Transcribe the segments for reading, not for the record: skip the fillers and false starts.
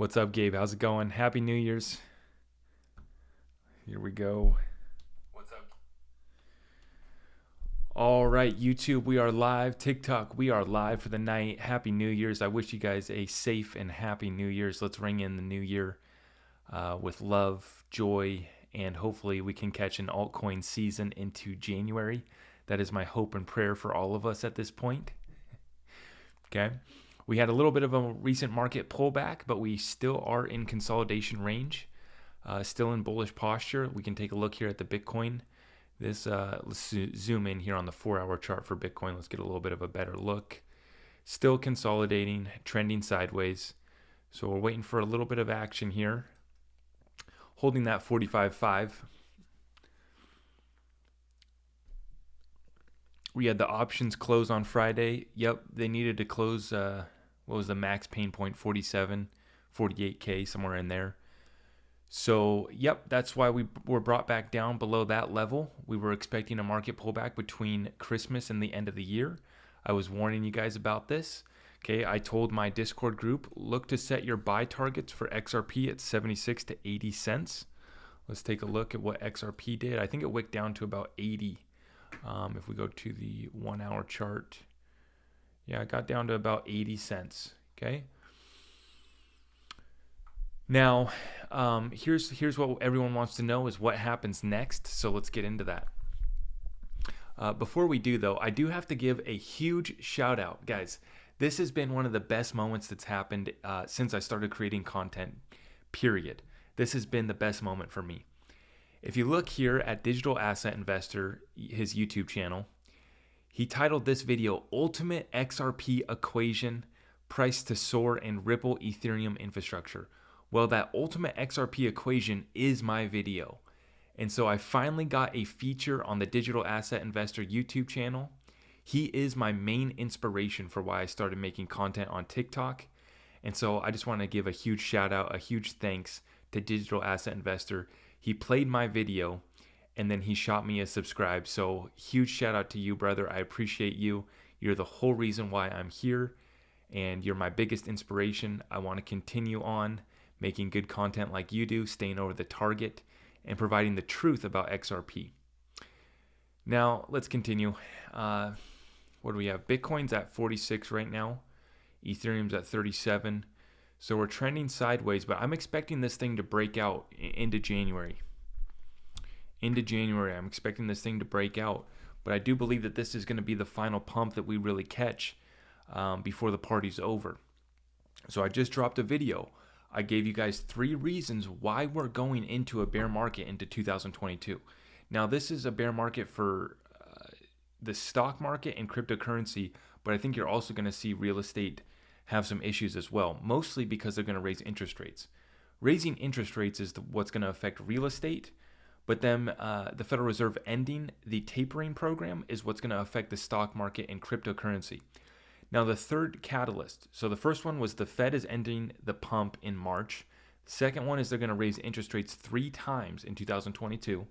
What's up, Gabe? How's it going? Happy New Year's. Here we go. What's up? All right, YouTube, we are live. TikTok, we are live for the night. Happy New Year's. I wish you guys a safe and happy New Year's. Let's ring in the new year with love, joy, and hopefully we can catch an altcoin season into January. That is my hope and prayer for all of us at this point. Okay. We had a little bit of a recent market pullback, but we still are in consolidation range, still in bullish posture. We can take a look here at the Bitcoin. Let's zoom in here on the 4-hour chart for Bitcoin. Let's get a little bit of a better look. Still consolidating, trending sideways. So we're waiting for a little bit of action here. Holding that 45.5. We had the options close on Friday. Yep, they needed to close, what was the max pain point? 47, 48K, somewhere in there. So, yep, that's why we were brought back down below that level. We were expecting a market pullback between Christmas and the end of the year. I was warning you guys about this. Okay, I told my Discord group, look to set your buy targets for XRP at 76 to 80 cents. Let's take a look at what XRP did. I think it wicked down to about 80. If we go to the 1-hour chart, yeah, it got down to about 80 cents. Okay. Now, here's what everyone wants to know is what happens next. So let's get into that. Before we do, though, I do have to give a huge shout out, guys. This has been one of the best moments that's happened since I started creating content, period. This has been the best moment for me. If you look here at Digital Asset Investor, his YouTube channel, he titled this video, Ultimate XRP Equation, Price to Soar and Ripple Ethereum Infrastructure. Well, that Ultimate XRP Equation is my video. And so I finally got a feature on the Digital Asset Investor YouTube channel. He is my main inspiration for why I started making content on TikTok. And so I just want to give a huge shout out, a huge thanks to Digital Asset Investor. He played my video and then he shot me a subscribe. So huge shout out to you, brother. I appreciate you. You're the whole reason why I'm here and you're my biggest inspiration. I want to continue on making good content like you do, staying over the target and providing the truth about XRP. Now let's continue. What do we have? Bitcoin's at 46 right now. Ethereum's at 37. So we're trending sideways, but I'm expecting this thing to break out into January. I'm expecting this thing to break out. But I do believe that this is going to be the final pump that we really catch before the party's over. So I just dropped a video. I gave you guys 3 reasons why we're going into a bear market into 2022. Now, this is a bear market for the stock market and cryptocurrency, but I think you're also going to see real estate have some issues as well, mostly because they're going to raise interest rates. Raising interest rates is what's going to affect real estate, but then the Federal Reserve ending the tapering program is what's going to affect the stock market and cryptocurrency. Now, the third catalyst, so the first one was the Fed is ending the pump in March. The second one is they're going to raise interest rates 3 times in 2022.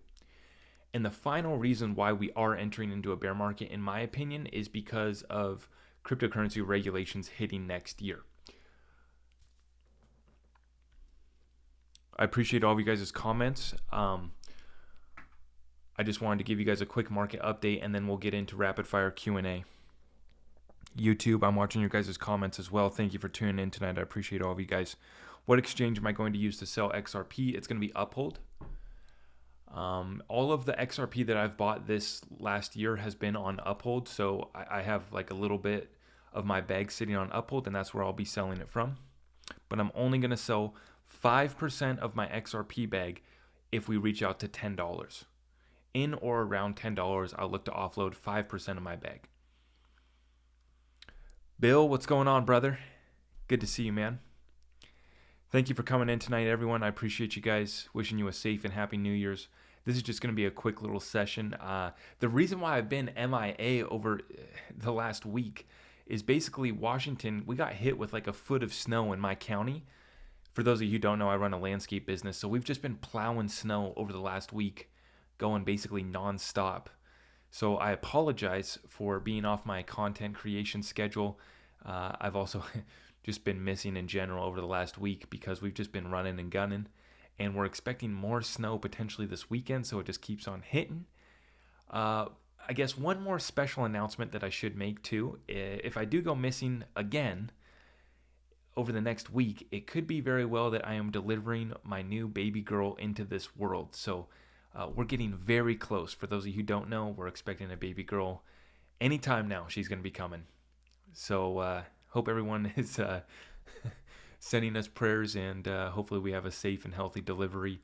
And the final reason why we are entering into a bear market, in my opinion, is because of cryptocurrency regulations hitting next year. I appreciate all of you guys' comments. I just wanted to give you guys a quick market update, and then we'll get into rapid fire Q&A. YouTube, I'm watching your guys' comments as well. Thank you for tuning in tonight. I appreciate all of you guys. What exchange am I going to use to sell XRP? It's going to be Uphold. All of the XRP that I've bought this last year has been on Uphold. So I have like a little bit of my bag sitting on Uphold, and that's where I'll be selling it from. But I'm only going to sell 5% of my XRP bag if we reach out to $10. In or around $10, I'll look to offload 5% of my bag. Bill, what's going on, brother? Good to see you, man. Thank you for coming in tonight, everyone. I appreciate you guys. Wishing you a safe and happy New Year's. This is just going to be a quick little session. The reason why I've been MIA over the last week is basically Washington. We got hit with like a foot of snow in my county. For those of you who don't know, I run a landscape business. So we've just been plowing snow over the last week, going basically nonstop. So I apologize for being off my content creation schedule. I've also just been missing in general over the last week because we've just been running and gunning. And we're expecting more snow potentially this weekend, so it just keeps on hitting. I guess one more special announcement that I should make too. If I do go missing again over the next week, it could be very well that I am delivering my new baby girl into this world. So we're getting very close. For those of you who don't know, we're expecting a baby girl anytime now. She's going to be coming. So hope everyone is sending us prayers, and hopefully we have a safe and healthy delivery.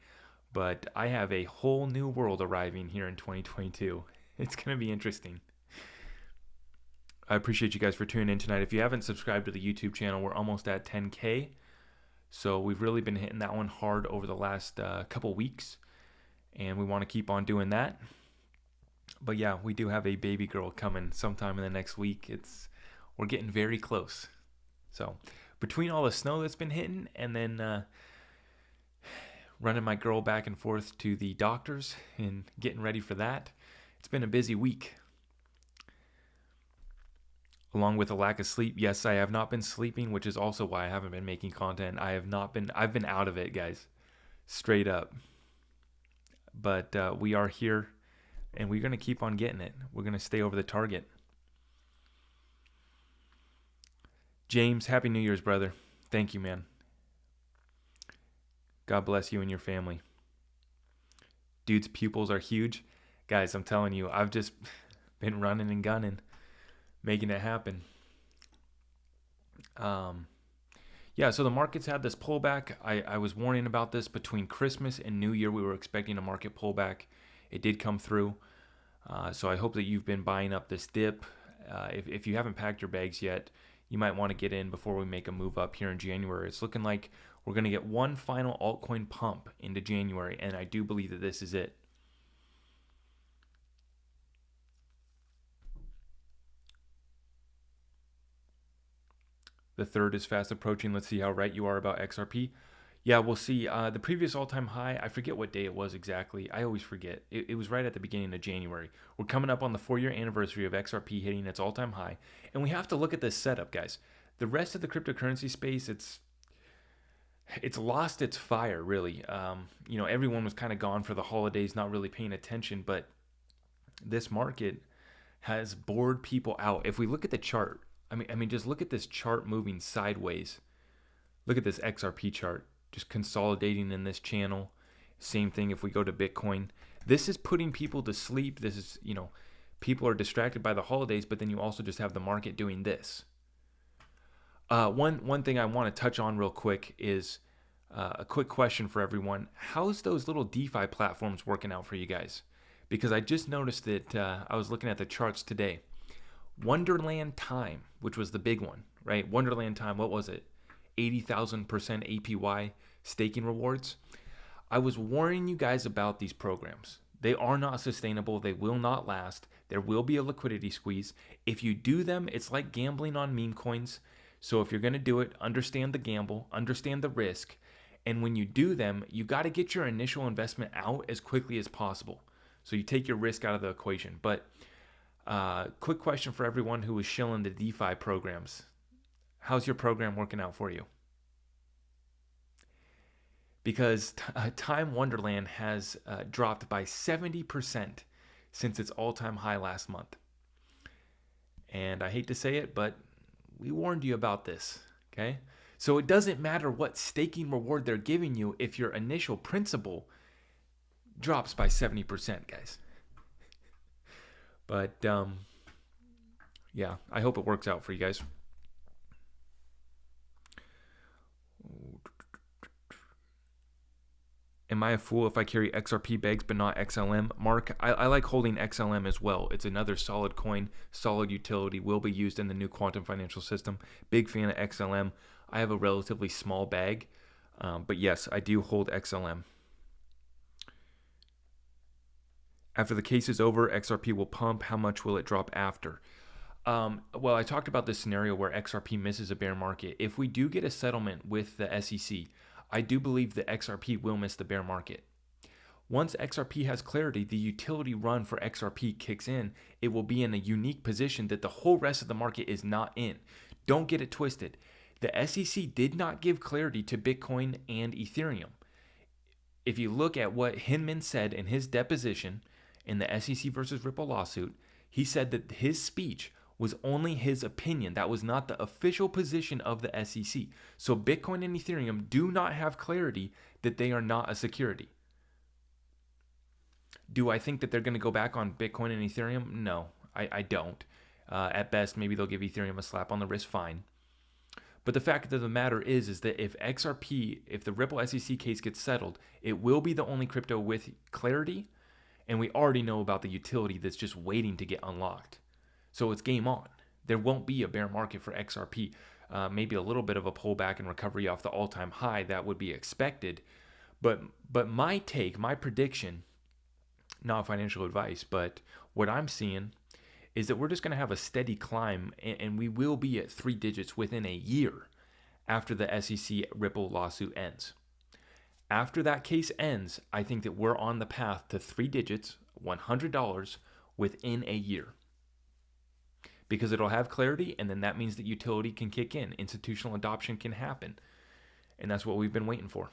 But I have a whole new world arriving here in 2022. It's going to be interesting. I appreciate you guys for tuning in tonight. If you haven't subscribed to the YouTube channel, we're almost at 10K. So we've really been hitting that one hard over the last couple weeks. And we want to keep on doing that. But yeah, we do have a baby girl coming sometime in the next week. We're getting very close. So between all the snow that's been hitting and then running my girl back and forth to the doctors and getting ready for that, it's been a busy week. Along with a lack of sleep. Yes, I have not been sleeping, which is also why I haven't been making content. I've been out of it, guys. Straight up. But we are here, and we're going to keep on getting it. We're going to stay over the target. James, Happy New Year's, brother. Thank you, man. God bless you and your family. Dude's pupils are huge. Guys, I'm telling you, I've just been running and gunning, making it happen. Yeah, so the markets had this pullback. I was warning about this between Christmas and New Year. We were expecting a market pullback. It did come through. So I hope that you've been buying up this dip. If you haven't packed your bags yet, you might want to get in before we make a move up here in January. It's looking like we're going to get one final altcoin pump into January, and I do believe that this is it. The third is fast approaching. Let's see how right you are about XRP. Yeah, we'll see. The previous all-time high, I forget what day it was exactly. I always forget. It was right at the beginning of January. We're coming up on the 4-year anniversary of XRP hitting its all-time high. And we have to look at this setup, guys. The rest of the cryptocurrency space, it's lost its fire, really. Everyone was kind of gone for the holidays, not really paying attention. But this market has bored people out. If we look at the chart, I mean, just look at this chart moving sideways. Look at this XRP chart, just consolidating in this channel. Same thing if we go to Bitcoin. This is putting people to sleep. This is, people are distracted by the holidays, but then you also just have the market doing this. One thing I want to touch on real quick is a quick question for everyone. How's those little DeFi platforms working out for you guys? Because I just noticed that I was looking at the charts today. Wonderland Time, which was the big one, right? Wonderland Time, what was it? 80,000% APY staking rewards. I was warning you guys about these programs. They are not sustainable. They will not last. There will be a liquidity squeeze. If you do them, it's like gambling on meme coins. So if you're going to do it, understand the gamble, understand the risk. And when you do them, you got to get your initial investment out as quickly as possible. So you take your risk out of the equation. But quick question for everyone who is shilling the DeFi programs. How's your program working out for you? Because Time Wonderland has dropped by 70% since its all-time high last month. And I hate to say it, but we warned you about this, okay? So it doesn't matter what staking reward they're giving you if your initial principal drops by 70%, guys. But, yeah, I hope it works out for you guys. Am I a fool if I carry XRP bags but not XLM? Mark, I like holding XLM as well. It's another solid coin, solid utility, will be used in the new quantum financial system. Big fan of XLM. I have a relatively small bag, but yes, I do hold XLM. After the case is over, XRP will pump. How much will it drop after? Well, I talked about this scenario where XRP misses a bear market. If we do get a settlement with the SEC, I do believe that XRP will miss the bear market. Once XRP has clarity, the utility run for XRP kicks in. It will be in a unique position that the whole rest of the market is not in. Don't get it twisted. The SEC did not give clarity to Bitcoin and Ethereum. If you look at what Hinman said in his deposition in the SEC versus Ripple lawsuit, he said that his speech was only his opinion. That was not the official position of the SEC. So Bitcoin and Ethereum do not have clarity that they are not a security. Do I think that they're going to go back on Bitcoin and Ethereum? No, I don't. At best, maybe they'll give Ethereum a slap on the wrist, fine. But the fact of the matter is that if XRP, if the Ripple SEC case gets settled, it will be the only crypto with clarity. And we already know about the utility that's just waiting to get unlocked. So it's game on. There won't be a bear market for XRP. Maybe a little bit of a pullback and recovery off the all-time high, that would be expected. But my take, my prediction, not financial advice, but what I'm seeing is that we're just going to have a steady climb, and we will be at 3 digits within a year after the SEC Ripple lawsuit ends. After that case ends, I think that we're on the path to 3 digits, $100 within a year. Because it'll have clarity, and then that means that utility can kick in. Institutional adoption can happen. And that's what we've been waiting for.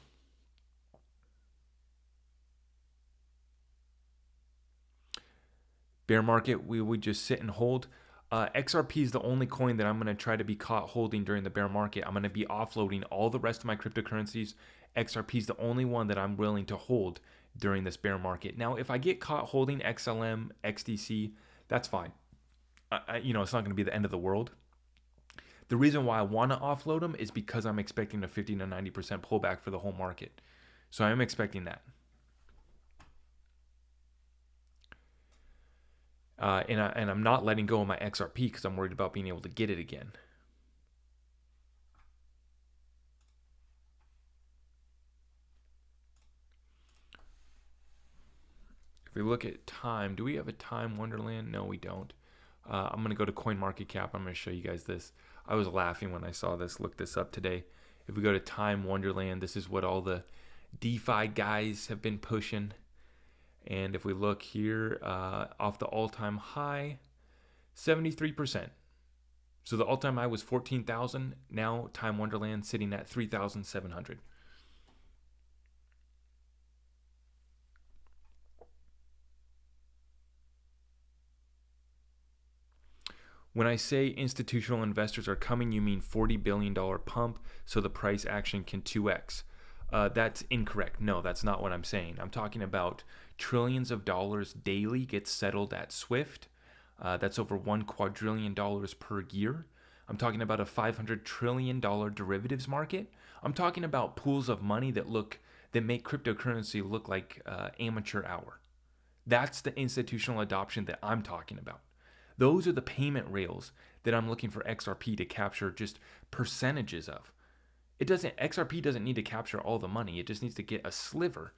Bear market, we would just sit and hold. XRP is the only coin that I'm going to try to be caught holding during the bear market. I'm going to be offloading all the rest of my cryptocurrencies. XRP is the only one that I'm willing to hold during this bear market. Now, if I get caught holding XLM, XDC, that's fine. It's not going to be the end of the world. The reason why I want to offload them is because I'm expecting a 50 to 90% pullback for the whole market. So I am expecting that. And I'm not letting go of my XRP because I'm worried about being able to get it again. If we look at time, do we have a time wonderland? No, we don't. I'm going to go to CoinMarketCap. I'm going to show you guys this. I was laughing when I saw this. Look this up today. If we go to Time Wonderland, this is what all the DeFi guys have been pushing. And if we look here, off the all-time high, 73%. So the all-time high was 14,000. Now Time Wonderland sitting at 3,700. When I say institutional investors are coming, you mean $40 billion pump, so the price action can 2x. That's incorrect. No, that's not what I'm saying. I'm talking about trillions of dollars daily get settled at Swift. That's over $1 quadrillion per year. I'm talking about a $500 trillion derivatives market. I'm talking about pools of money that make cryptocurrency look like amateur hour. That's the institutional adoption that I'm talking about. Those are the payment rails that I'm looking for XRP to capture just percentages of. XRP doesn't need to capture all the money. It just needs to get a sliver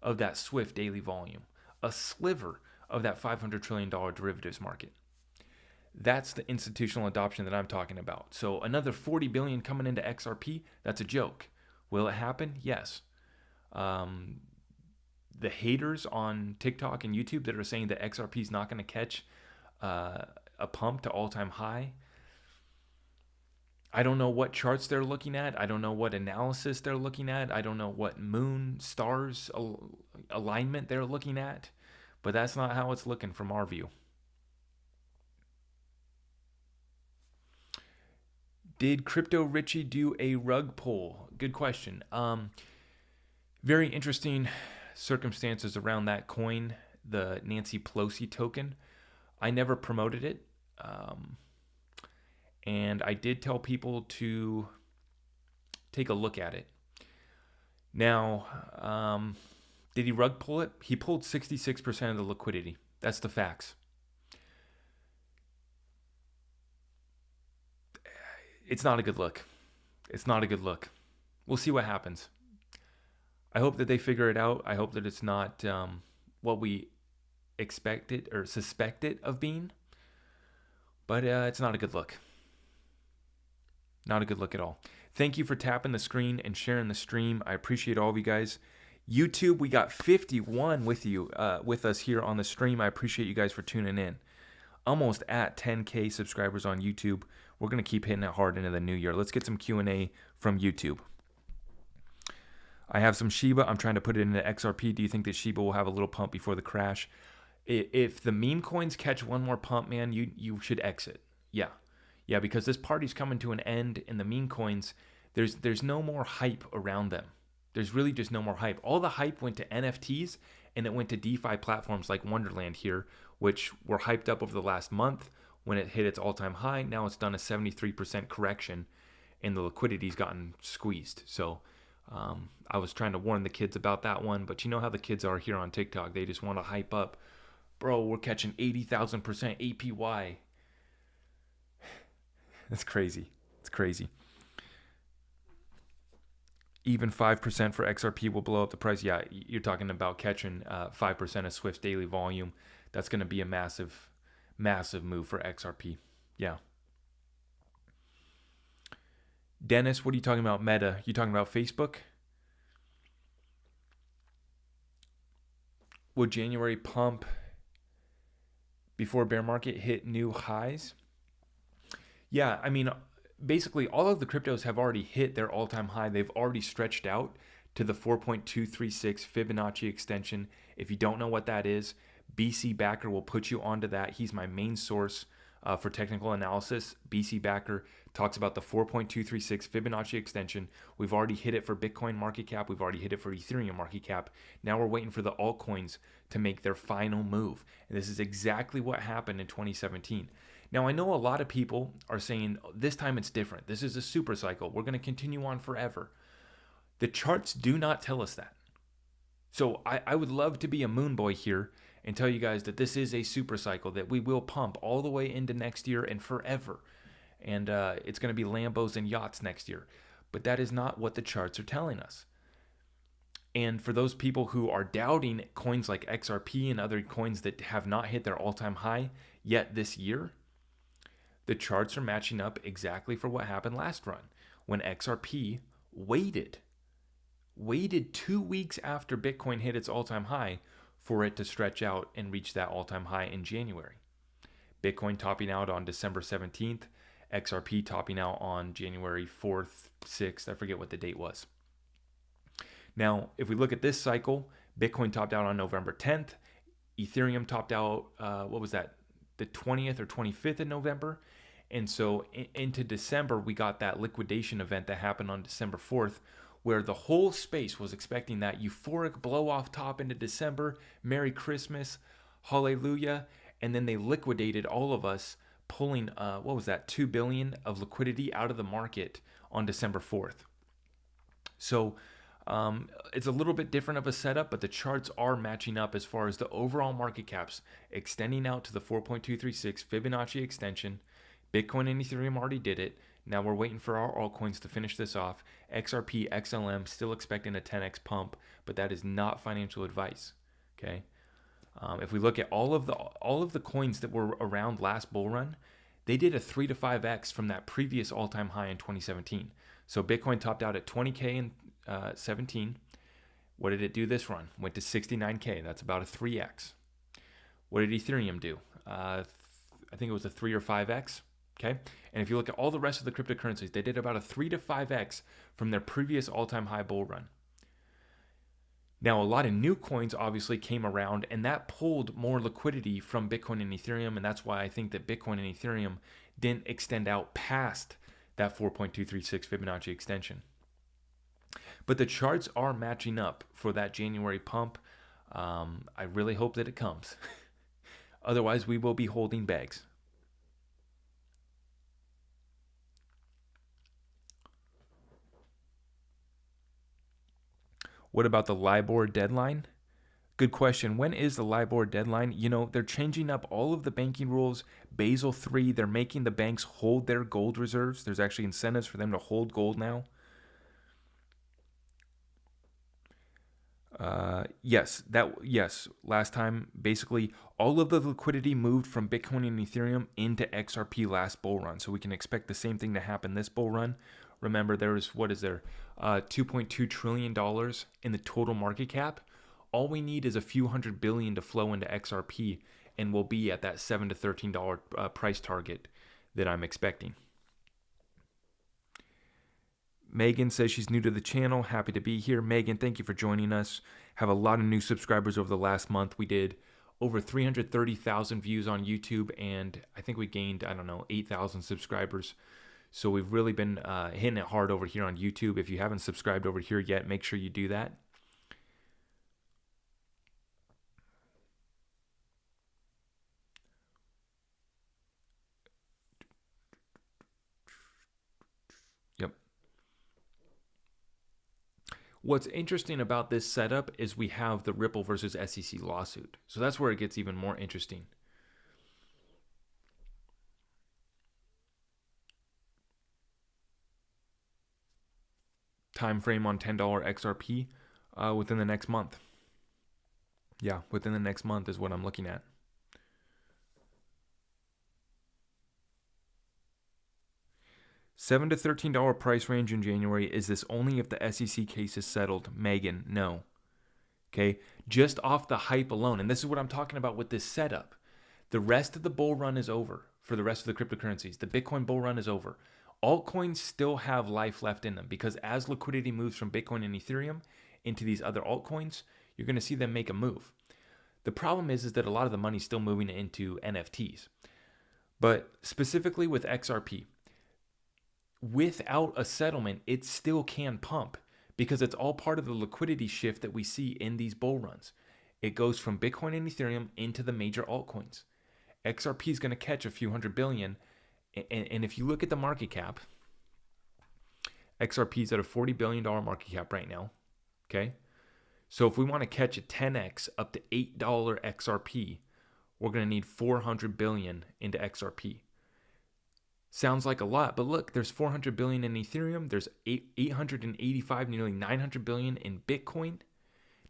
of that Swift daily volume, a sliver of that $500 trillion derivatives market. That's the institutional adoption that I'm talking about. So another 40 billion coming into XRP, that's a joke. Will it happen? Yes. The haters on TikTok and YouTube that are saying that XRP is not going to catch a pump to all-time high. I don't know what charts they're looking at. I don't know what analysis they're looking at. I don't know what moon, stars alignment they're looking at. But that's not how it's looking from our view. Did Crypto Richie do a rug pull? Good question. Very interesting circumstances around that coin, the Nancy Pelosi token. I never promoted it. And I did tell people to take a look at it. Now, did he rug pull it? He pulled 66% of the liquidity. That's the facts. It's not a good look. It's not a good look. We'll see what happens. I hope that they figure it out. I hope that it's not what we expect it or suspect it of being. But it's not a good look. Not a good look at all. Thank you for tapping the screen and sharing the stream. I appreciate all of you guys. YouTube, we got 51 with us here on the stream. I appreciate you guys for tuning in. Almost at 10K subscribers on YouTube. We're going to keep hitting it hard into the new year. Let's get some Q&A from YouTube. I have some Shiba. I'm trying to put it into XRP. Do you think that Shiba will have a little pump before the crash? If the meme coins catch one more pump, man, you should exit. Yeah, because this party's coming to an end, and the meme coins, there's no more hype around them. There's really just no more hype. All the hype went to NFTs, and it went to DeFi platforms like Wonderland here, which were hyped up over the last month when it hit its all-time high. Now it's done a 73% correction, and the liquidity's gotten squeezed. So I was trying to warn the kids about that one, but you know how the kids are here on TikTok. They just want to hype up. Bro, we're catching 80,000% APY. That's crazy. It's crazy. Even 5% for XRP will blow up the price. Yeah, you're talking about catching 5% of Swift's daily volume. That's going to be a massive, massive move for XRP. Yeah. Dennis, what are you talking about? Meta? You talking about Facebook? Will January pump before bear market hit new highs? Yeah, I mean, basically all of the cryptos have already hit their all-time high. They've already stretched out to the 4.236 Fibonacci extension. If you don't know what that is, BC Backer will put you onto that. He's my main source for technical analysis. BC Backer talks about the 4.236 Fibonacci extension. We've already hit it for Bitcoin market cap. We've already hit it for Ethereum market cap. Now we're waiting for the altcoins to make their final move. And this is exactly what happened in 2017. Now, I know a lot of people are saying this time it's different. This is a super cycle. We're going to continue on forever. The charts do not tell us that. So I would love to be a moon boy here and tell you guys that this is a super cycle, that we will pump all the way into next year and forever. And it's going to be Lambos and yachts next year. But that is not what the charts are telling us. And for those people who are doubting coins like XRP and other coins that have not hit their all-time high yet this year, the charts are matching up exactly for what happened last run when XRP waited 2 weeks after Bitcoin hit its all-time high for it to stretch out and reach that all-time high in January. Bitcoin topping out on December 17th, XRP topping out on January 4th, 6th, I forget what the date was. Now, if we look at this cycle, Bitcoin topped out on November 10th, Ethereum topped out, the 20th or 25th of November. And so into December, we got that liquidation event that happened on December 4th, where the whole space was expecting that euphoric blow off top into December, Merry Christmas, hallelujah. And then they liquidated all of us, pulling, $2 billion of liquidity out of the market on December 4th. So it's a little bit different of a setup, but the charts are matching up as far as the overall market caps extending out to the 4.236 Fibonacci extension. Bitcoin and Ethereum already did it. Now we're waiting for our altcoins to finish this off. XRP, XLM, still expecting a 10x pump, but that is not financial advice. Okay. If we look at all of the coins that were around last bull run, they did a 3 to 5x from that previous all-time high in 2017. So Bitcoin topped out at 20K in 17. What did it do this run? Went to 69K. That's about a 3x. What did Ethereum do? I think it was a 3 or 5x. Okay. And if you look at all the rest of the cryptocurrencies, they did about a 3 to 5x from their previous all-time high bull run. Now, a lot of new coins obviously came around, and that pulled more liquidity from Bitcoin and Ethereum, and that's why I think that Bitcoin and Ethereum didn't extend out past that 4.236 Fibonacci extension. But the charts are matching up for that January pump. I really hope that it comes. Otherwise, we will be holding bags. What about the LIBOR deadline? Good question. When is the LIBOR deadline? You know, they're changing up all of the banking rules. Basel III, they're making the banks hold their gold reserves. There's actually incentives for them to hold gold now. Yes. Last time, basically, all of the liquidity moved from Bitcoin and Ethereum into XRP last bull run. So we can expect the same thing to happen this bull run. Remember, there is, $2.2 trillion in the total market cap. All we need is a few $100 billion to flow into XRP, and we'll be at that $7 to $13 price target that I'm expecting. Megan says she's new to the channel. Happy to be here. Megan, thank you for joining us. Have a lot of new subscribers over the last month. We did over 330,000 views on YouTube, and I think we gained, 8,000 subscribers. So we've really been hitting it hard over here on YouTube. If you haven't subscribed over here yet, make sure you do that. Yep. What's interesting about this setup is we have the Ripple versus SEC lawsuit. So that's where it gets even more interesting. Time frame on $10 XRP within the next month. Yeah, within the next month is what I'm looking at. $7 to $13 price range in January. Is this only if the SEC case is settled? Megan, no. Okay, just off the hype alone. And this is what I'm talking about with this setup. The rest of the bull run is over for the rest of the cryptocurrencies. The Bitcoin bull run is over. Altcoins still have life left in them because as liquidity moves from Bitcoin and Ethereum into these other altcoins, you're going to see them make a move. The problem is that a lot of the money is still moving into NFTs. But specifically with XRP, without a settlement, it still can pump because it's all part of the liquidity shift that we see in these bull runs. It goes from Bitcoin and Ethereum into the major altcoins. XRP is going to catch a few $100 billion. And if you look at the market cap, XRP is at a $40 billion market cap right now. Okay. So if we want to catch a 10x up to $8 XRP, we're going to need 400 billion into XRP. Sounds like a lot, but look, there's 400 billion in Ethereum. There's 885, nearly 900 billion in Bitcoin.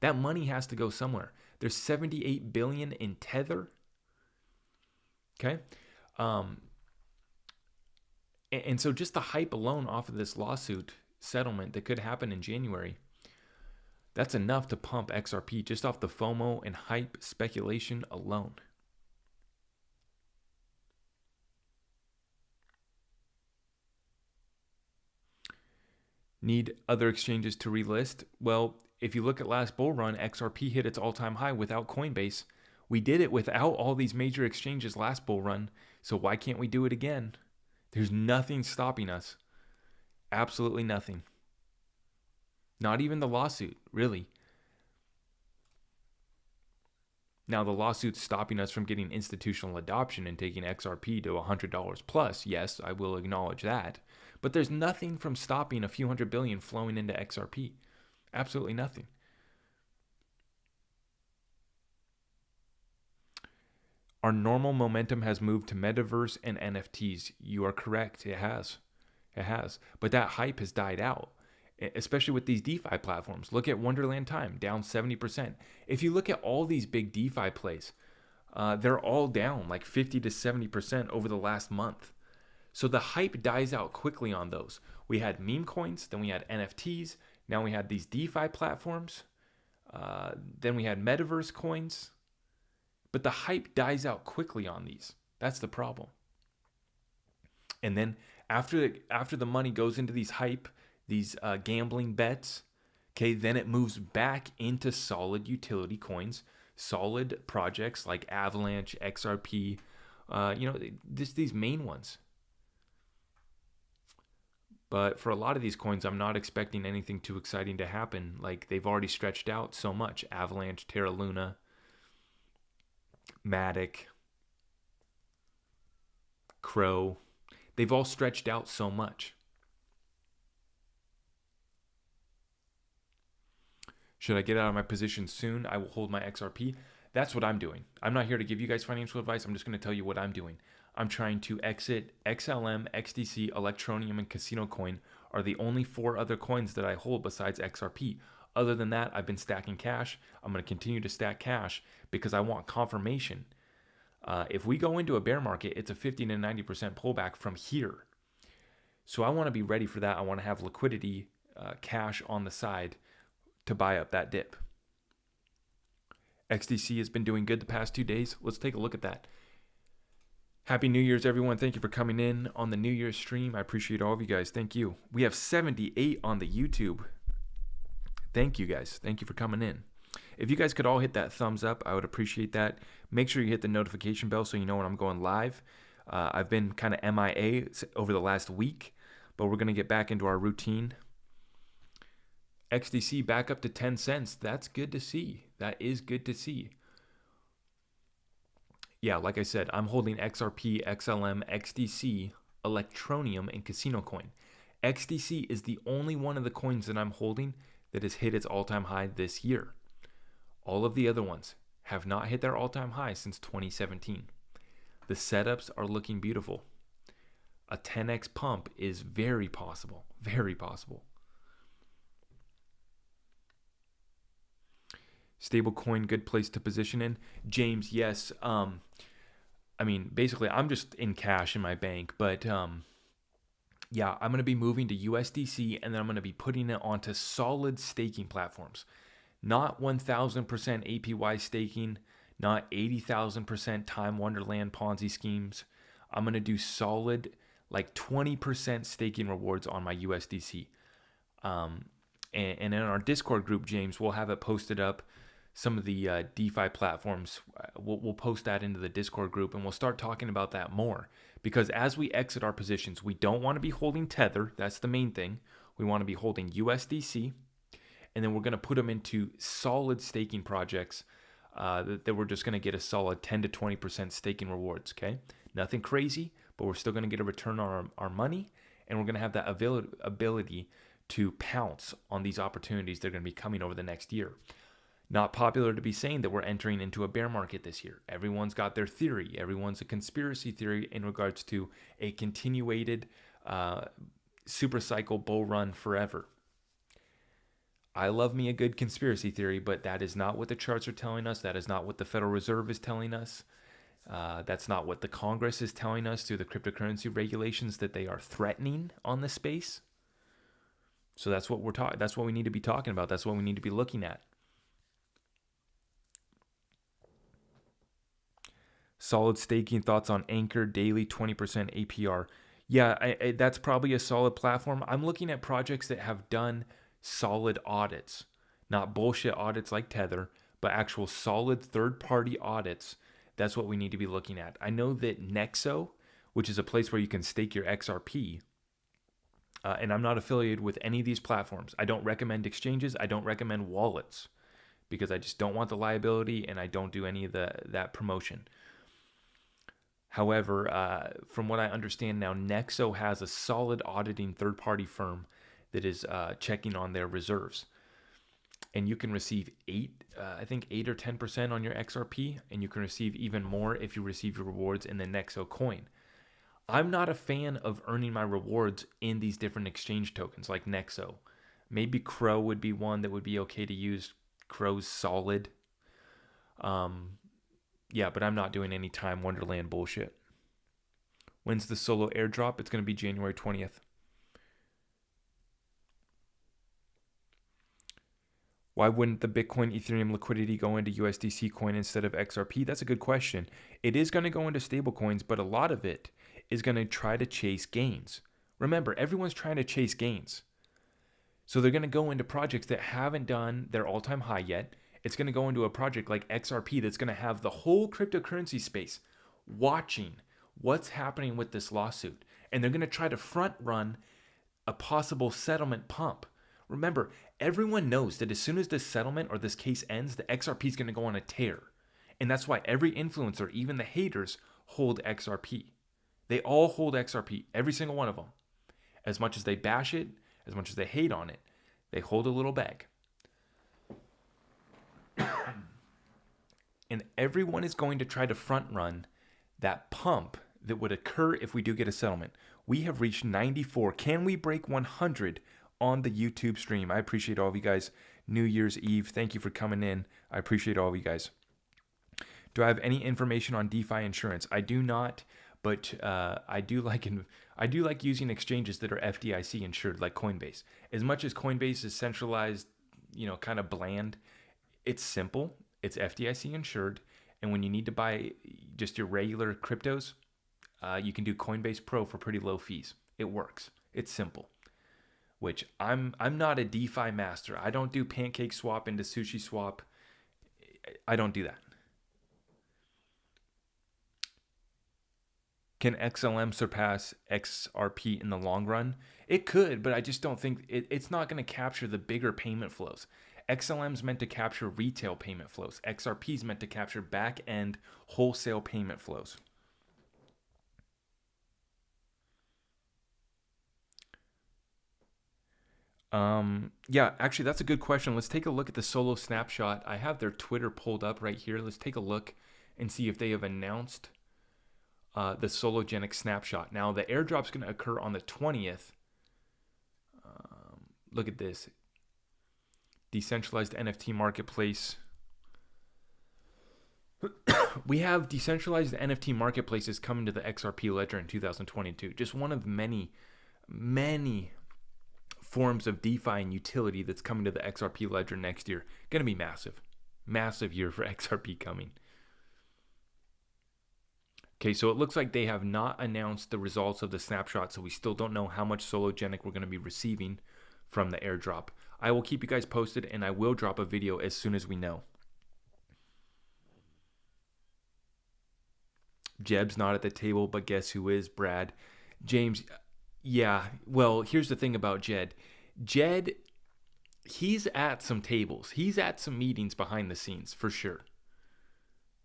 That money has to go somewhere. There's 78 billion in Tether. Okay. And so just the hype alone off of this lawsuit settlement that could happen in January, that's enough to pump XRP just off the FOMO and hype speculation alone. Need other exchanges to relist? Well, if you look at last bull run, XRP hit its all-time high without Coinbase. We did it without all these major exchanges last bull run, so why can't we do it again? There's nothing stopping us. Absolutely nothing. Not even the lawsuit, really. Now, the lawsuit's stopping us from getting institutional adoption and taking XRP to $100 plus. Yes, I will acknowledge that. But there's nothing from stopping a few $100 billion flowing into XRP. Absolutely nothing. Our normal momentum has moved to metaverse and NFTs. You are correct. It has. It has. But that hype has died out, especially with these DeFi platforms. Look at Wonderland Time, down 70%. If you look at all these big DeFi plays, they're all down like 50 to 70% over the last month. So the hype dies out quickly on those. We had meme coins, then we had NFTs, now we had these DeFi platforms, then we had metaverse coins. But the hype dies out quickly on these. That's the problem. And then after the money goes into these hype, these gambling bets, okay, then it moves back into solid utility coins, solid projects like Avalanche, XRP, these main ones. But for a lot of these coins, I'm not expecting anything too exciting to happen. Like they've already stretched out so much. Avalanche, Terra Luna, Matic, Crow, they've all stretched out so much. Should I get out of my position soon? I will hold my XRP. That's what I'm doing. I'm not here to give you guys financial advice. I'm just going to tell you what I'm doing. I'm trying to exit XLM, XDC, Electroneum, and Casino Coin are the only 4 other coins that I hold besides XRP. Other than that, I've been stacking cash. I'm going to continue to stack cash because I want confirmation. If we go into a bear market, it's a 50 to 90% pullback from here. So I want to be ready for that. I want to have liquidity, cash on the side to buy up that dip. XDC has been doing good the past 2 days. Let's take a look at that. Happy New Year's, everyone. Thank you for coming in on the New Year's stream. I appreciate all of you guys. Thank you. We have 78 on the YouTube. Thank you, guys. Thank you for coming in. If you guys could all hit that thumbs up, I would appreciate that. Make sure you hit the notification bell so you know when I'm going live. I've been kind of MIA over the last week, but we're going to get back into our routine. XDC back up to 10 cents. That's good to see. That is good to see. Yeah, like I said, I'm holding XRP, XLM, XDC, Electronium, and Casino Coin. XDC is the only one of the coins that I'm holding that has hit its all-time high this year. All of the other ones have not hit their all-time high since 2017. The setups are looking beautiful. A 10x pump is very possible. Very possible. Stablecoin, good place to position in. James, yes. I mean, basically, I'm just in cash in my bank, but yeah, I'm going to be moving to USDC, and then I'm going to be putting it onto solid staking platforms. Not 1,000% APY staking, not 80,000% Time Wonderland Ponzi schemes. I'm going to do solid, like 20% staking rewards on my USDC. And in our Discord group, James, we'll have it posted up. Some of the DeFi platforms, we'll post that into the Discord group, and we'll start talking about that more. Because as we exit our positions, we don't want to be holding Tether. That's the main thing. We want to be holding USDC, and then we're going to put them into solid staking projects that we're just going to get a solid 10 to 20% staking rewards, okay? Nothing crazy, but we're still going to get a return on our money, and we're going to have that ability to pounce on these opportunities that are going to be coming over the next year. Not popular to be saying that we're entering into a bear market this year. Everyone's got their theory. Everyone's a conspiracy theory in regards to a continuated super cycle bull run forever. I love me a good conspiracy theory, but that is not what the charts are telling us. That is not what the Federal Reserve is telling us. That's not what the Congress is telling us through the cryptocurrency regulations that they are threatening on the space. So that's what we're talking. That's what we need to be talking about. That's what we need to be looking at. Solid staking, thoughts on Anchor, daily 20% APR. Yeah, that's probably a solid platform. I'm looking at projects that have done solid audits, not bullshit audits like Tether, but actual solid third-party audits. That's what we need to be looking at. I know that Nexo, which is a place where you can stake your XRP, and I'm not affiliated with any of these platforms. I don't recommend exchanges. I don't recommend wallets because I just don't want the liability, and I don't do any of that promotion. However, from what I understand now, Nexo has a solid auditing third-party firm that is checking on their reserves. And you can receive 8 or 10% on your XRP, and you can receive even more if you receive your rewards in the Nexo coin. I'm not a fan of earning my rewards in these different exchange tokens like Nexo. Maybe Crow would be one that would be okay to use. Crow's solid. Yeah, but I'm not doing any Time Wonderland bullshit. When's the solo airdrop? It's going to be January 20th. Why wouldn't the Bitcoin Ethereum liquidity go into USDC coin instead of XRP? That's a good question. It is going to go into stablecoins, but a lot of it is going to try to chase gains. Remember, everyone's trying to chase gains. So they're going to go into projects that haven't done their all-time high yet. It's going to go into a project like XRP that's going to have the whole cryptocurrency space watching what's happening with this lawsuit. And they're going to try to front run a possible settlement pump. Remember, everyone knows that as soon as this settlement or this case ends, the XRP is going to go on a tear. And that's why every influencer, even the haters, hold XRP. They all hold XRP, every single one of them. As much as they bash it, as much as they hate on it, they hold a little bag. And everyone is going to try to front run that pump that would occur if we do get a settlement. We have reached 94. Can we break 100 on the YouTube stream? I appreciate all of you guys. New Year's Eve. Thank you for coming in. I appreciate all of you guys. Do I have any information on DeFi insurance? I do not, but I do like using exchanges that are FDIC insured, like Coinbase. As much as Coinbase is centralized, kind of bland, it's simple. It's FDIC insured, and when you need to buy just your regular cryptos, You can do Coinbase Pro for pretty low fees. It works. It's simple. Which I'm not a DeFi master. I don't do Pancake Swap into Sushi Swap. I don't do that. Can XLM surpass XRP in the long run? It could, but I just don't think it's not going to capture the bigger payment flows. XLM's meant to capture retail payment flows. XRP's meant to capture back-end wholesale payment flows. Yeah, actually, that's a good question. Let's take a look at the Solo snapshot. I have their Twitter pulled up right here. Let's take a look and see if they have announced the Sologenic snapshot. Now, the airdrop's going to occur on the 20th. Look at this. Decentralized NFT marketplace. We have decentralized NFT marketplaces coming to the XRP ledger in 2022. Just one of many, many forms of DeFi and utility that's coming to the XRP ledger next year. Going to be massive. Massive year for XRP coming. Okay, so it looks like they have not announced the results of the snapshot, so we still don't know how much Sologenic we're going to be receiving from the airdrop. I will keep you guys posted, and I will drop a video as soon as we know. Jeb's not at the table, but guess who is? Brad. James, yeah, well, here's the thing about Jed. Jed, he's at some tables. He's at some meetings behind the scenes, for sure.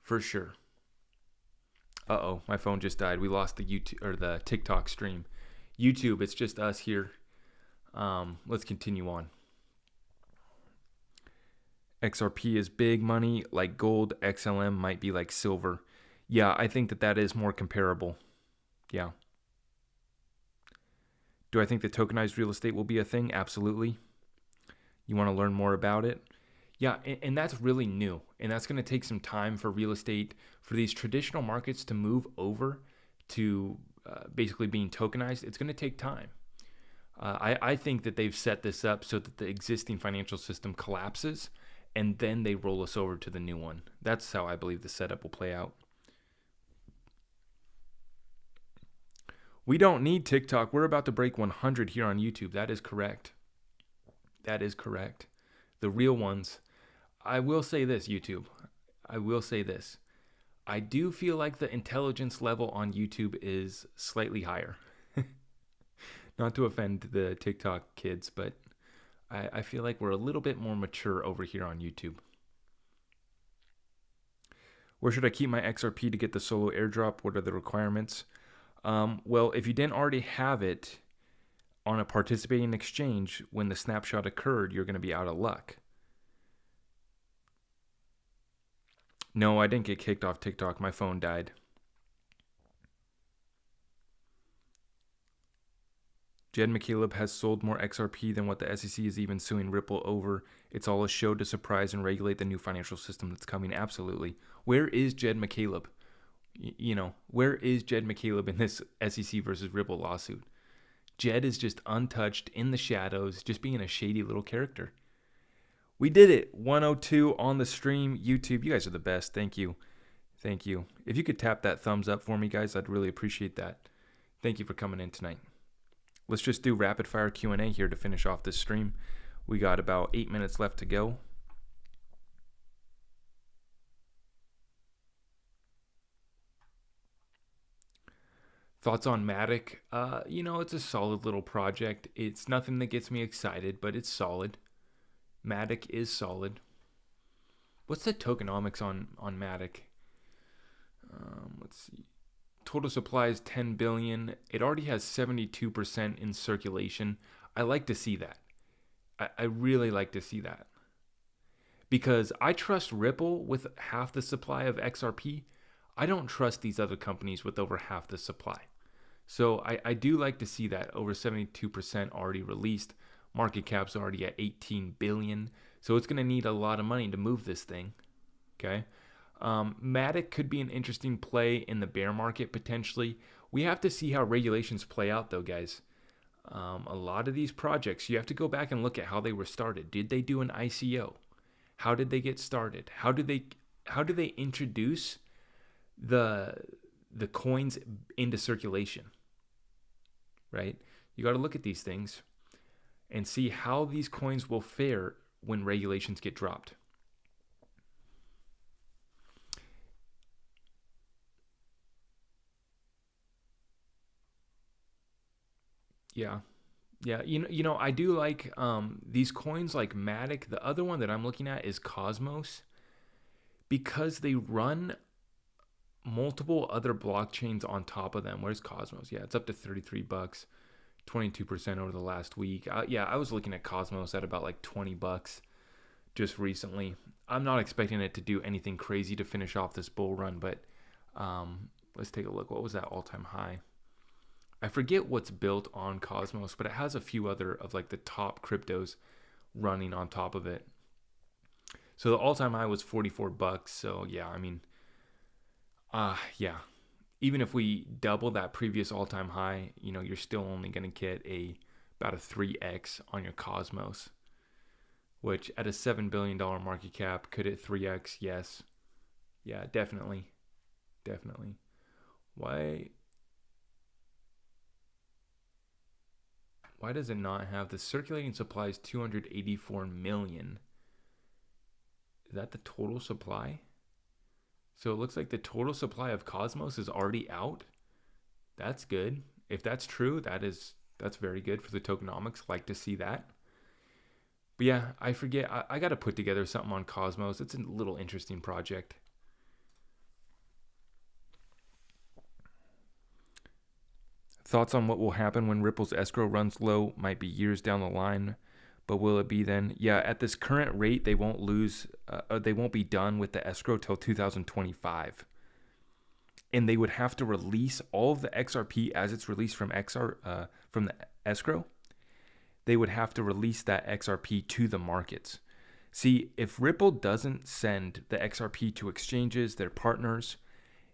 For sure. Uh-oh, my phone just died. We lost the YouTube or the TikTok stream. YouTube, it's just us here. Let's continue on. XRP is big money, like gold. XLM might be like silver. Yeah, I think that is more comparable. Yeah. Do I think that tokenized real estate will be a thing? Absolutely. You want to learn more about it? Yeah, and that's really new. And that's going to take some time for real estate, for these traditional markets to move over to basically being tokenized. It's going to take time. I think that they've set this up so that the existing financial system collapses and then they roll us over to the new one. That's how I believe the setup will play out. We don't need TikTok. We're about to break 100 here on YouTube. That is correct. That is correct. The real ones. I will say this, YouTube. I will say this. I do feel like the intelligence level on YouTube is slightly higher. Not to offend the TikTok kids, but I feel like we're a little bit more mature over here on YouTube. Where should I keep my XRP to get the solo airdrop? What are the requirements? Well, if you didn't already have it on a participating exchange when the snapshot occurred, you're going to be out of luck. No, I didn't get kicked off TikTok. My phone died. Jed McCaleb has sold more XRP than what the SEC is even suing Ripple over. It's all a show to surprise and regulate the new financial system that's coming. Absolutely. Where is Jed McCaleb? Where is Jed McCaleb in this SEC versus Ripple lawsuit? Jed is just untouched in the shadows, just being a shady little character. We did it. 102 on the stream. YouTube, you guys are the best. Thank you. Thank you. If you could tap that thumbs up for me, guys, I'd really appreciate that. Thank you for coming in tonight. Let's just do rapid fire Q&A here to finish off this stream. We got about 8 minutes left to go. Thoughts on Matic? It's a solid little project. It's nothing that gets me excited, but it's solid. Matic is solid. What's the tokenomics on Matic? Let's see. Total supply is 10 billion. It already has 72% in circulation. I like to see that. I really like to see that. Because I trust Ripple with half the supply of XRP. I don't trust these other companies with over half the supply. So I do like to see that. Over 72% already released. Market cap's already at 18 billion. So it's going to need a lot of money to move this thing. Okay. Matic could be an interesting play in the bear market potentially. We have to see how regulations play out though, guys. A lot of these projects, you have to go back and look at how they were started. Did they do an ICO? How did they get started? How do they introduce the the coins into circulation, right? You got to look at these things and see how these coins will fare when regulations get dropped. Yeah. Yeah, I do like these coins like Matic. The other one that I'm looking at is Cosmos, because they run multiple other blockchains on top of them. Where's Cosmos? Yeah, it's up to $33, 22% over the last week. I was looking at Cosmos at about like $20 just recently. I'm not expecting it to do anything crazy to finish off this bull run, but let's take a look. What was that all-time high? I forget what's built on Cosmos, but it has a few other of like the top cryptos running on top of it. So the all-time high was $44. So yeah, I mean, yeah. Even if we double that previous all-time high, you're still only going to get about a 3x on your Cosmos, which at a $7 billion market cap, could it 3x? Yes. Yeah, definitely. Definitely. Why does it not have the circulating supply is 284 million? Is that the total supply? So it looks like the total supply of Cosmos is already out. That's good. If that's true, that's very good for the tokenomics. Like to see that. But yeah, I forget. I got to put together something on Cosmos. It's a little interesting project. Thoughts on what will happen when Ripple's escrow runs low? Might be years down the line, but will it be then? Yeah, at this current rate, they won't be done with the escrow till 2025. And they would have to release all of the XRP as it's released from from the escrow. They would have to release that XRP to the markets. See, if Ripple doesn't send the XRP to exchanges, their partners,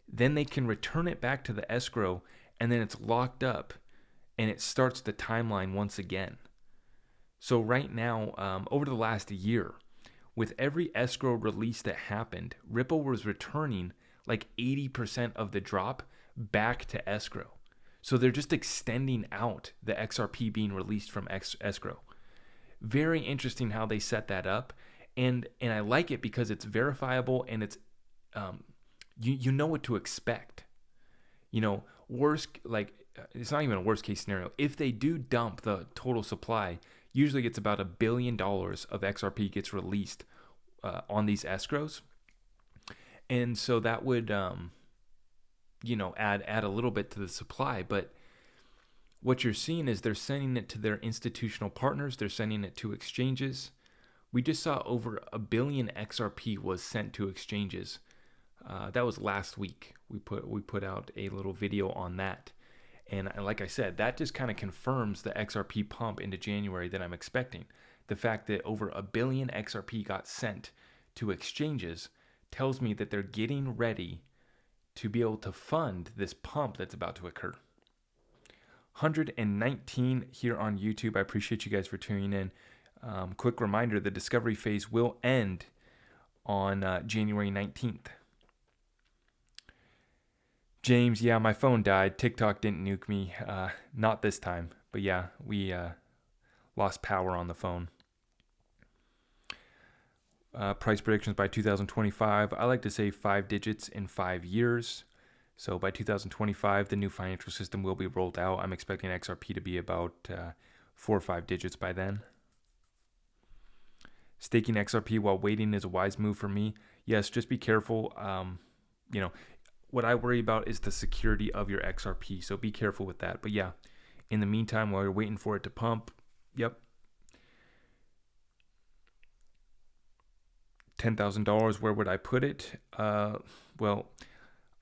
then they can return it back to the escrow, and then it's locked up, and it starts the timeline once again. So right now, over the last year, with every escrow release that happened, Ripple was returning like 80% of the drop back to escrow. So they're just extending out the XRP being released from escrow. Very interesting how they set that up, and I like it because it's verifiable, and it's you know what to expect. It's not even a worst case scenario. If they do dump the total supply, usually it's about $1 billion of XRP gets released on these escrows. And so that would, add a little bit to the supply. But what you're seeing is they're sending it to their institutional partners. They're sending it to exchanges. We just saw over 1 billion XRP was sent to exchanges. That was last week. We put out a little video on that. And like I said, that just kind of confirms the XRP pump into January that I'm expecting. The fact that over 1 billion XRP got sent to exchanges tells me that they're getting ready to be able to fund this pump that's about to occur. 119 here on YouTube. I appreciate you guys for tuning in. Quick reminder, the discovery phase will end on January 19th. James, yeah, my phone died. TikTok didn't nuke me. Not this time. But yeah, we lost power on the phone. Price predictions by 2025. I like to say 5 digits in 5 years. So by 2025, the new financial system will be rolled out. I'm expecting XRP to be about 4 or 5 digits by then. Staking XRP while waiting is a wise move for me. Yes, just be careful. What I worry about is the security of your XRP. So be careful with that. But yeah, in the meantime, while you're waiting for it to pump, yep. $10,000, where would I put it? Well,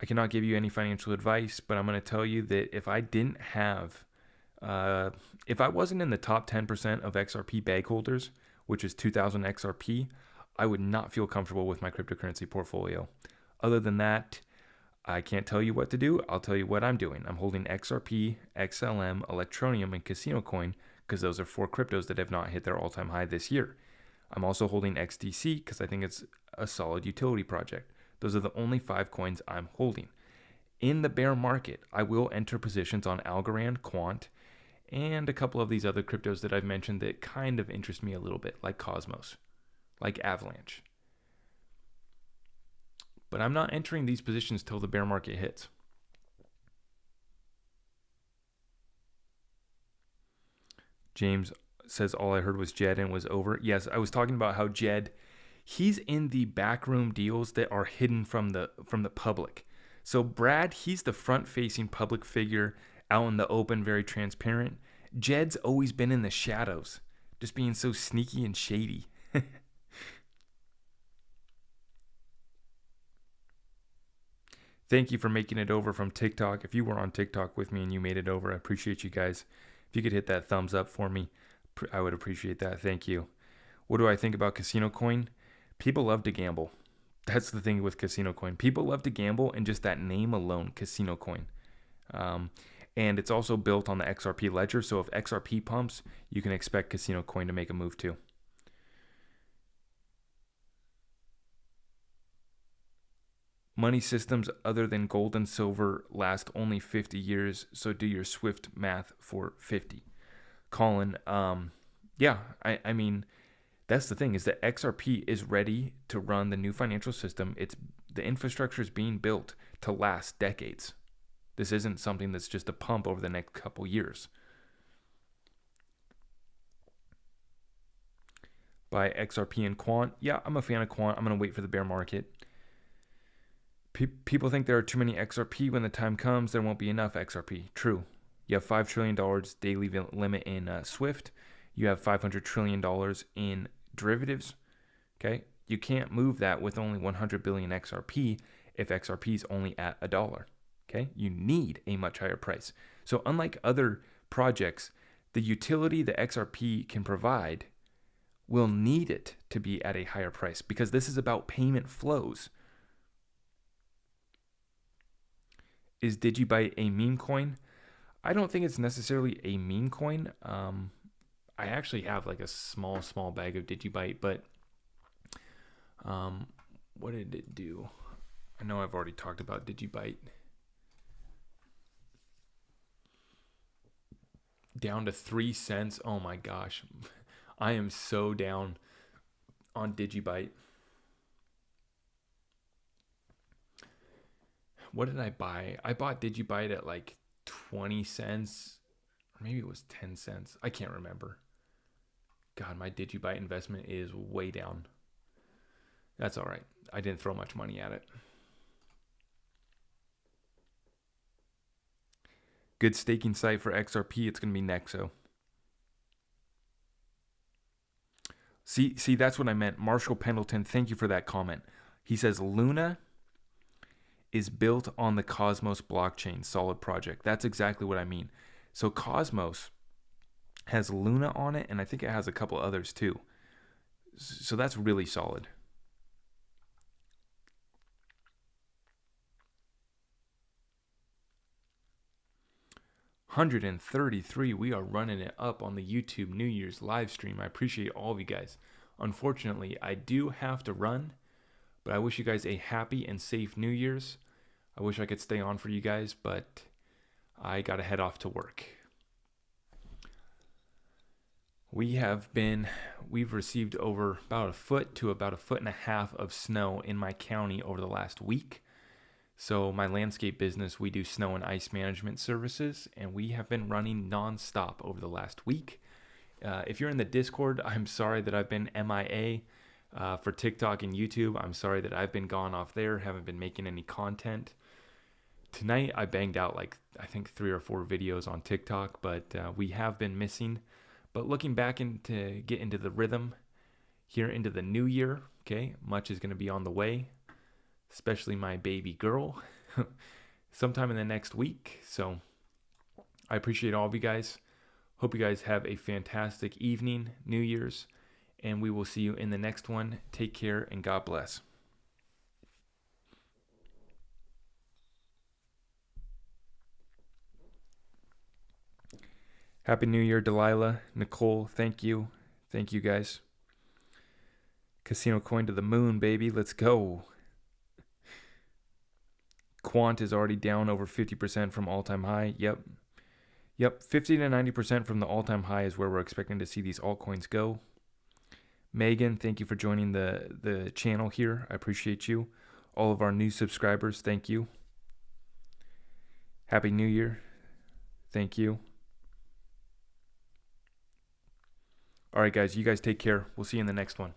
I cannot give you any financial advice, but I'm going to tell you that if I didn't have, if I wasn't in the top 10% of XRP bag holders, which is 2,000 XRP, I would not feel comfortable with my cryptocurrency portfolio. Other than that, I can't tell you what to do. I'll tell you what I'm doing. I'm holding XRP, XLM, Electroneum, and Casino Coin because those are 4 cryptos that have not hit their all-time high this year. I'm also holding XDC because I think it's a solid utility project. Those are the only 5 coins I'm holding. In the bear market, I will enter positions on Algorand, Quant, and a couple of these other cryptos that I've mentioned that kind of interest me a little bit, like Cosmos, like Avalanche. But I'm not entering these positions till the bear market hits. James says all I heard was Jed and was over. Yes, I was talking about how Jed, he's in the backroom deals that are hidden from the public. So Brad, he's the front-facing public figure out in the open, very transparent. Jed's always been in the shadows, just being so sneaky and shady. Thank you for making it over from TikTok. If you were on TikTok with me and you made it over, I appreciate you guys. If you could hit that thumbs up for me, I would appreciate that. Thank you. What do I think about Casino Coin? People love to gamble. That's the thing with Casino Coin. People love to gamble, and just that name alone, Casino Coin. And it's also built on the XRP ledger, so if XRP pumps, you can expect Casino Coin to make a move too. Money systems other than gold and silver last only 50 years, so do your Swift math for 50. Colin, yeah, I mean, that's the thing, is that XRP is ready to run the new financial system. The infrastructure is being built to last decades. This isn't something that's just a pump over the next couple years. By XRP and Quant, yeah, I'm a fan of Quant. I'm going to wait for the bear market. People think there are too many XRP. When the time comes, there won't be enough XRP. True. You have $5 trillion daily limit in Swift. You have $500 trillion in derivatives. Okay. You can't move that with only 100 billion XRP if XRP is only at $1. Okay. You need a much higher price. So unlike other projects, the utility that XRP can provide will need it to be at a higher price, because this is about payment flows. Is Digibyte a meme coin? I don't think it's necessarily a meme coin. I actually have like a small bag of Digibyte, but what did it do? I know I've already talked about Digibyte. Down to 3 cents. Oh my gosh. I am so down on Digibyte. What did I buy? I bought Digibyte at like 20 cents, or maybe it was 10 cents. I can't remember. God, my Digibyte investment is way down. That's all right. I didn't throw much money at it. Good staking site for XRP. It's going to be Nexo. See, that's what I meant. Marshall Pendleton, thank you for that comment. He says Luna is built on the Cosmos blockchain, solid project. That's exactly what I mean. So Cosmos has Luna on it, and I think it has a couple others too. So that's really solid. $133. We are running it up on the YouTube New Year's live stream. I appreciate all of you guys. Unfortunately, I do have to run, but I wish you guys a happy and safe New Year's. I wish I could stay on for you guys, but I got to head off to work. We've received over about a foot to about a foot and a half of snow in my county over the last week. So my landscape business, we do snow and ice management services, and we have been running nonstop over the last week. If you're in the Discord, I'm sorry that I've been MIA for TikTok and YouTube. I'm sorry that I've been gone off there, haven't been making any content. Tonight, I banged out like, I think 3 or 4 videos on TikTok, but we have been missing. But looking back to get into the rhythm here into the new year, okay, much is going to be on the way, especially my baby girl, sometime in the next week. So I appreciate all of you guys. Hope you guys have a fantastic evening, New Year's, and we will see you in the next one. Take care and God bless. Happy New Year, Delilah, Nicole. Thank you. Thank you, guys. Casino coin to the moon, baby. Let's go. Quant is already down over 50% from all-time high. Yep, 50 to 90% from the all-time high is where we're expecting to see these altcoins go. Megan, thank you for joining the channel here. I appreciate you. All of our new subscribers, thank you. Happy New Year. Thank you. All right, guys, you guys take care. We'll see you in the next one.